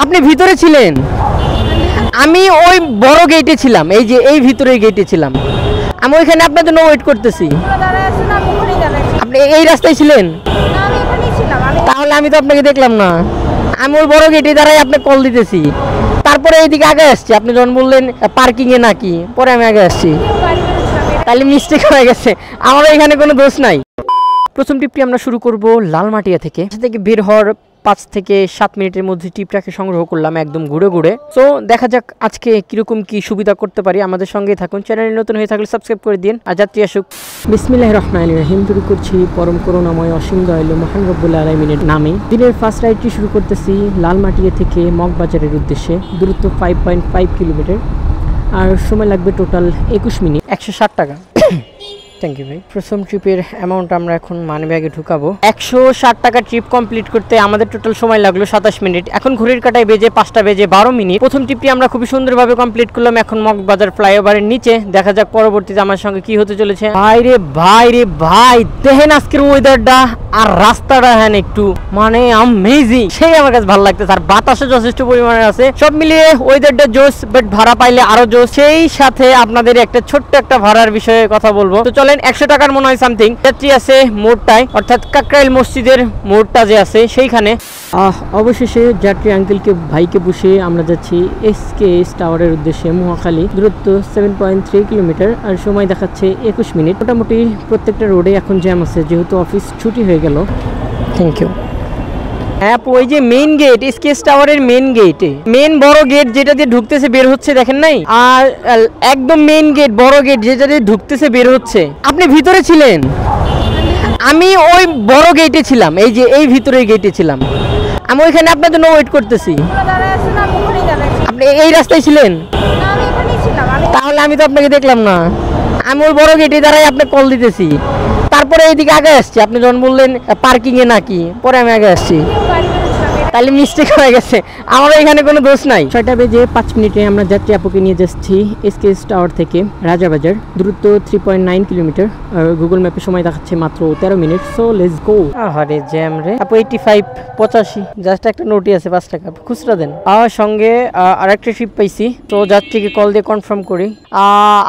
আপনি ভিতরে ছিলেন? আমি ওই বড় গেটে ছিলাম, এই যে এই ভিতরের গেটে ছিলাম। আমি ওইখানে আপনার জন্য ওয়েট করতেছি। আপনি এই রাস্তায় ছিলেন? তাহলে আমি তো আপনাকে দেখলাম না। আমি ওই বড় গেটে দাঁড়াই আপনাকে কল দিতেছি, তারপরে এইদিকে আগে আসছি। আপনি যখন বললেন পার্কিং এ নাকি, পরে আমি আগে আসছি। তাহলে মিস্টেক হয়ে গেছে, আমার এখানে কোনো দোষ নাই। প্রথম টিপটি আমরা শুরু করব লালমাটিয়া থেকে বের হওয়ার 5 থেকে 7 মিনিটের মধ্যে টিপটাকে সংগ্রহ করলাম একদম ঘুরে ঘুরে। তো দেখা যাক আজকে কিরকম কি সুবিধা করতে পারি। আমাদের সঙ্গে থাকুন, চ্যানেলে নতুন হয়ে থাকলে সাবস্ক্রাইব করে দিন। আর যাত্রী আসুক। বিসমিল্লাহির রহমানির রহিম। শুরু করছি পরম করুণাময় অসীম দয়ালু মহান রব্বুল আলামিনের নামে। দিনের ফার্স্ট রাইডটি শুরু করতেছি লালমাটিয়া থেকে মগবাজারের উদ্দেশ্যে। দূরত্ব 5.5 কিলোমিটার আর সময় লাগবে টোটাল 21 মিনিট, 160 টাকা। থ্যাংক ইউ ভাই। প্রথম ট্রিপের অ্যামাউন্ট আমরা এখন মানি ব্যাগে ঢুকাবো। 160 টাকা ট্রিপ কমপ্লিট করতে আমাদের টোটাল সময় লাগলো 27 মিনিট। এখন ঘড়ির কাঁটায় বেজে 5টা বেজে 12 মিনিট। প্রথম ট্রিপটি আমরা খুবই সুন্দরভাবে কমপ্লিট করলাম। এখন মগবাজার ফ্লাইওভারের নিচে। দেখা যাক পরবর্তীতে আমার সঙ্গে কি হতে চলেছে। ভাই রে ভাই, দেখেন আজকের ওয়েদারটা আর রাস্তাটা হ্যাঁ একটু মানে অ্যামেজিং, সেই আমার কাছে ভালো লাগতেছে। আর বাতাসে যথেষ্ট পরিমাণে আছে। সব মিলিয়ে ওয়েদারটা জোস, বাট ভাড়া পাইলে আরো জোস। সেই সাথে আপনাদের একটা ছোট্ট একটা ভাড়ার বিষয়ে কথা বলবো। তো চলেন, 100 টাকার মনে হয় সামথিং যাত্রী আছে মোড়টায়, অর্থাৎ কাকরাইল মসজিদের মোড়টা যে আছে সেইখানে। অবশেষে যাত্রী আঙ্কেলকে ভাইকে বসে আমরা যাচ্ছি এসকেএস টাওয়ারের উদ্দেশ্যে মহাখালী। দূরত্ব 7.3 কিলোমিটার আর সময় দেখাচ্ছে 21 মিনিট। মোটামুটি প্রত্যেকটা রোডে এখন জ্যাম আছে যেহেতু অফিস ছুটি হয়ে গেল। Thank you. হ্যাঁ, ওই যে মেইন গেট, এসকেএস টাওয়ারের মেইন গেটে, মেইন বড় গেট যেটা দিয়ে ঢুকতেছে বের হচ্ছে, দেখেন নাই? আর একদম মেইন গেট, বড় গেট যেটা দিয়ে ঢুকতেছে বের হচ্ছে। আপনি ভিতরে ছিলেন? আমি ওই বড় গেটে ছিলাম, এই যে এই ভিতরের গেটে ছিলাম। আমি ওইখানে আপনার জন্য ওয়েট করতেছি। আপনি এই রাস্তায় ছিলেন? তাহলে আমি তো আপনাকে দেখলাম না। আমি ওই বড় গেটে দাঁড়াই আপনাকে কল দিতেছি, তারপরে এইদিকে আগে আসছি। আপনি যখন বললেন পার্কিং এ নাকি, পরে আমি আগে আসছি। তাহলে মিস্টেক হয়ে গেছে, আমার এখানে কোনো দোষ নাই। 6টা বেজে 5 মিনিটে আমরা যাত্রী আপুকে নিয়ে যাচ্ছি এসকেএস টাওয়ার থেকে রাজাবাজার। দূরত্ব 3.9 কিলোমিটার আর গুগল ম্যাপে সময় দেখাচ্ছে মাত্র 13 মিনিট। So let's go. আরে জ্যাম রে আপু। 85 85 জাস্ট একটা নোটই আছে 5 টাকা, খুচরা দেন। সঙ্গে আরেকটা ট্রিপ পাইছি, তো যাত্রীকে কল দিয়ে কনফার্ম করি।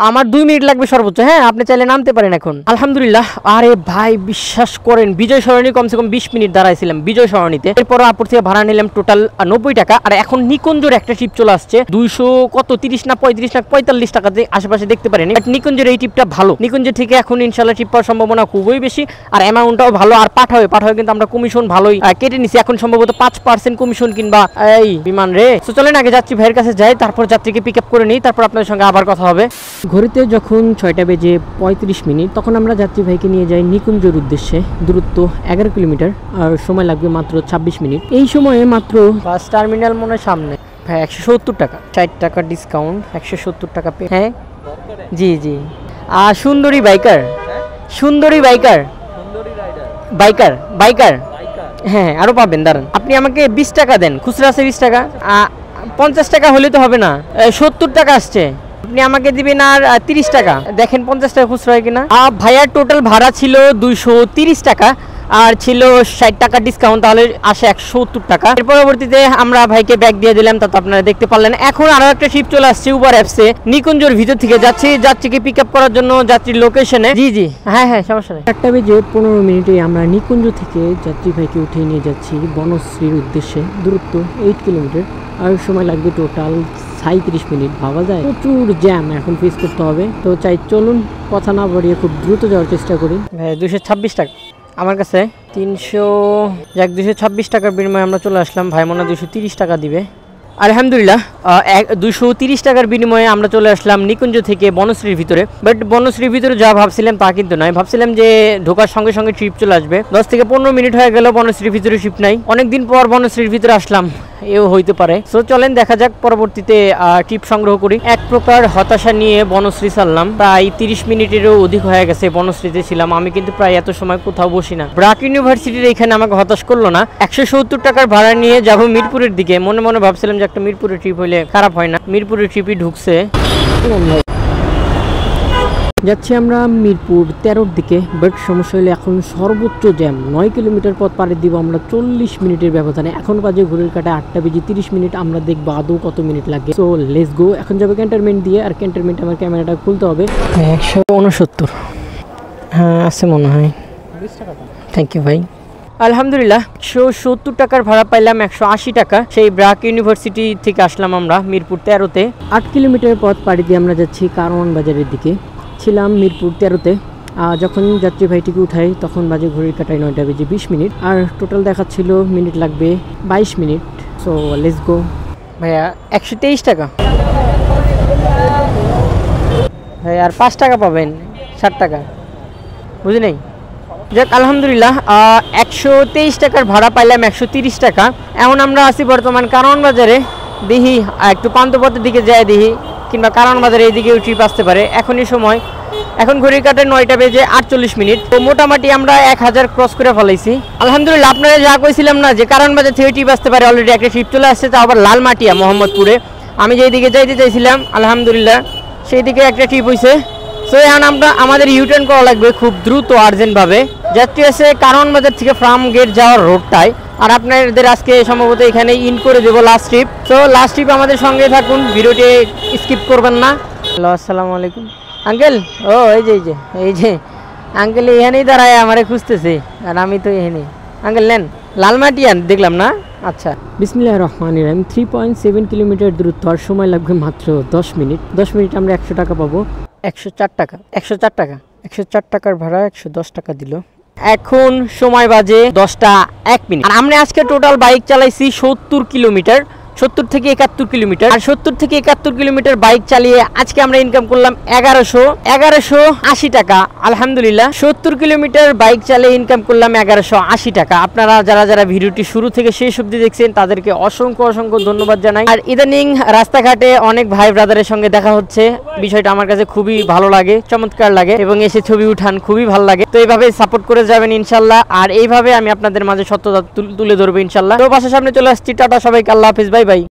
আমার 2 মিনিট লাগবে সর্বোচ্চ। হ্যাঁ, আপনি চাইলে নামতে পারেন এখন। আলহামদুলিল্লাহ। আরে ভাই বিশ্বাস করেন, বিজয় সরণি কমসে কম 20 মিনিট দাঁড়াইছিলাম বিজয় সরণিতে। এরপর আপুর থেকে ভাড়া নিলাম টোটাল 90 টাকা। আর এখন নিকুঞ্জের একটা ট্রিপ চলে আসছে 230 না 35 না 45 টাকাতে আশেপাশে দেখতে পারেন। বাট নিকুঞ্জের এই ট্রিপটা ভালো। নিকুঞ্জের থেকে এখন ইনশাল্লাহ ট্রিপ পাওয়ার সম্ভাবনা খুবই বেশি, আর অ্যামাউন্টটাও ভালো। আর পাঠাবে কিন্তু আমরা কমিশন ভালোই কেটে নিছি। এখন সম্ভবত 5% কমিশন কিংবা এই বিমান রে। তো চলেন আগে যাত্রী ভাইয়ের কাছে যাই, তারপর যাত্রীকে পিক আপ করে নিই, তারপর আপনাদের সঙ্গে আবার কথা হবে। ঘড়িতে যখন 6টা বেজে 35 মিনিট তখন আমরা যাত্রী ভাইকে নিয়ে যাই নিকুঞ্জের উদ্দেশ্যে। দূরত্ব 11 কিলোমিটার আর সময় লাগবে মাত্র 26 মিনিট। এই সময়ে মাত্র বাস টার্মিনাল মনে সামনে। হ্যাঁ, 170 টাকা, 60 টাকা ডিসকাউন্ট, 170 টাকা পে। হ্যাঁ জি জি। সুন্দরী বাইকার, সুন্দরী বাইকার, বাইকার বাইকার। হ্যাঁ, আরো পাবেন, দাঁড়ান। আপনি আমাকে 20 টাকা দেন, খুচরা আছে 20 টাকা। 50 টাকা হলে তো হবে না, 70 টাকা আসছে। আপনি আমাকে দিবেন আর 30 টাকা। দেখেন 50 টাকা খুচরা হয় কিনা। ভাইয়ার টোটাল ভাড়া ছিল 230 টাকা আর ছিল 60 টাকা ডিসকাউন্ট, তাহলে আসে 170 টাকা। এর পরবর্তীতে আমরা ভাইকে ব্যাগ দিয়ে দিলাম, তা তো আপনারা দেখতে পারলেন। এখন আরো একটা ট্রিপ চলে আসছে উবার অ্যাপসে। নিকুঞ্জের ভিতর থেকে যাত্রীকে পিক আপ করার জন্য যাত্রীর লোকেশনে। জি জি, হ্যাঁ হ্যাঁ, সমস্যা নেই। 1টা বেজে 15 মিনিটে আমরা নিকুঞ্জ থেকে যাত্রী ভাইকে উঠিয়ে নিয়ে যাচ্ছি বনশ্রীর উদ্দেশ্যে। দূরত্ব 8 কিলোমিটার আর সময় লাগবে টোটাল 37 মিনিট। ভাবা যায় প্রচুর জ্যাম এখন ফেস করতে হবে। তো চাই চলুন কথা না বাড়িয়ে খুব দ্রুত যাওয়ার চেষ্টা করি। ভাই 226 টাকা আমার কাছে, 226 টাকার বিনিময়ে আমরা চলে আসলাম। ভাই মনে 230 টাকা দিবে। আলহামদুলিল্লাহ, 230 টাকার বিনিময়ে আমরা চলে আসলাম নিকুঞ্জ থেকে বনশ্রীর ভিতরে। বাট বনশ্রীর ভিতরে যা ভাবছিলাম তা কিন্তু নয়। ভাবছিলাম যে ঢোকার সঙ্গে সঙ্গে ট্রিপ চলে আসবে। 10 থেকে 15 মিনিট হয়ে গেল, বনশ্রীর ভিতরে ট্রিপ নাই। অনেকদিন পর বনশ্রীর ভিতরে আসলাম, এও হইতে পারে। সো চলেন দেখা যাক, পরবর্তীতে টিপ সংগ্রহ করি। এক প্রকার হতাশা নিয়ে বনশ্রী চাললাম। প্রায় 30 মিনিটেরও অধিক হয়ে গেছে বনশ্রীতে ছিলাম। আমি কিন্তু প্রায় এত সময় কোথাও বসি না। ব্রাক ইউনিভার্সিটির এখানে আমাকে হতাশ করলো না। 170 টাকার ভাড়া নিয়ে যাব মিরপুরের দিকে। মনে মনে ভাবছিলাম যে একটা মিরপুরের ট্রিপ হইলে খারাপ হয় না। মিরপুরের ট্রিপই ঢুকছে। যাচ্ছি আমরা মিরপুর 13-র দিকে, বাট সমস্যা হলে এখন সর্বোচ্চ জ্যাম। 9 কিলোমিটার পথ পাড়ি দিব আমরা 40 মিনিটের ব্যবধানে। এখন বাজে ঘড়ির কাঁটায় 8টা বেজে 30 মিনিট। আমরা দেখবো আদৌ কত মিনিট লাগে। So let's go. এখন যাবে ক্যান্টনমেন্ট দিয়ে, আর ক্যান্টনমেন্টে আমার ক্যামেরাটা খুলতে হবে। 169, হ্যাঁ আছে মনে হয়। থ্যাংক ইউ ভাই। আলহামদুলিল্লাহ 170 টাকার ভাড়া পাইলাম 180 টাকা। সেই ব্রাক ইউনিভার্সিটি থেকে আসলাম আমরা মিরপুর 13-তে। 8 কিলোমিটার পথ পাড়ি দিয়ে আমরা যাচ্ছি কারওয়ান বাজারের দিকে। ছিলাম মিরপুর 13-তে। যখন যাত্রী ভাইটিকে উঠাই তখন বাজে ঘড়ির কাটায় 9টা বেজে 20 মিনিট, আর টোটাল দেখাচ্ছিল মিনিট লাগবে 22 মিনিট। So let's go. ভাইয়া 123 টাকা ভাই, আর 5 টাকা পাবেন, 60 টাকা বুঝি নাই। যাক আলহামদুলিল্লাহ 123 টাকার ভাড়া পাইলাম 130 টাকা। এখন আমরা আছি বর্তমান কারওয়ান বাজারে। দেখি একটু পান্তপথের দিকে যাই দেখি, কিংবা কারওয়ান বাজারে এইদিকে ট্রিপ আসতে পারে। এখনই সময়, এখন ঘড়ির কাটায় 9টা বেজে 48 মিনিট। তো মোটামুটি আমরা 1000 ক্রস করে ফেলাইছি আলহামদুলিল্লাহ। আপনারা যা কইছিলাম না যে কারওয়ান বাজার থেকে ট্রিপ আসতে পারে, অলরেডি একটা ট্রিপ চলে আসছে, তা আবার লালমাটিয়া মোহাম্মদপুরে। আমি যেই দিকে যাইতে চাইছিলাম আলহামদুলিল্লাহ সেই দিকে একটা ট্রিপ হয়েছে। সো এখন আমরা আমাদের ইউটার্ন করা লাগবে খুব দ্রুত আর্জেন্টভাবে। যাত্রী আছে কারওয়ান বাজার থেকে ফার্ম গেট যাওয়ার রোডটায়। আর আপনাদের আজকে সম্ভবত এখানে ইন করে দেবো last trip. So last trip আমাদের সঙ্গে থাকুন, ভিডিওটি স্কিপ করবেন না। হ্যালো আসসালামু আলাইকুম আঙ্কেল। ও এই যে আঙ্কেল এখানেই দাঁড়ায় আমারে খুঁজতেছে, আর আমি তো এখানে। আঙ্কেল নেন, লালমাটিয়ান দেখলাম না। আচ্ছা, বিসমিল্লাহির রহমানির রহিম। 3.7 কিলোমিটার দূরত্ব, আর সময় লাগবে মাত্র 10 মিনিট। 10 মিনিট আমরা 100 টাকা পাবো। 104 টাকা 104 টাকার ভাড়া 110 টাকা দিল। এখন সময় বাজে 10টা 1 মিনিট। আর আমরা আজকে টোটাল বাইক চালাইছি 70 কিলোমিটার, 70 থেকে 71 কিলোমিটার। আর 70 থেকে 71 কিলোমিটার বাইক চালিয়ে আজকে আমরা ইনকাম করলাম 1180 টাকা আলহামদুলিল্লাহ। 70 কিলোমিটার বাইক চালিয়ে ইনকাম করলাম 1180 টাকা। আপনারা যারা ভিডিওটি শুরু থেকে শেষ অবধি দেখছেন তাদেরকে অসংখ্য ধন্যবাদ জানাই। আর ইদানিং রাস্তাঘাটে অনেক ভাই ব্রাদারের সঙ্গে দেখা হচ্ছে, বিষয়টা আমার কাছে খুবই ভালো লাগে, চমৎকার লাগে, এবং এসে ছবি উঠান খুবই ভালো লাগে। তো এইভাবে সাপোর্ট করে যাবেন ইনশাল্লাহ। আর এইভাবে আমি আপনাদের মাঝে সত্যতা তুলে ধরবো ইনশাল্লাহ। তো বাসার সামনে চলে আসছি। টাটা সবাইকে, আল্লাহ হাফেজ, বাই বাই।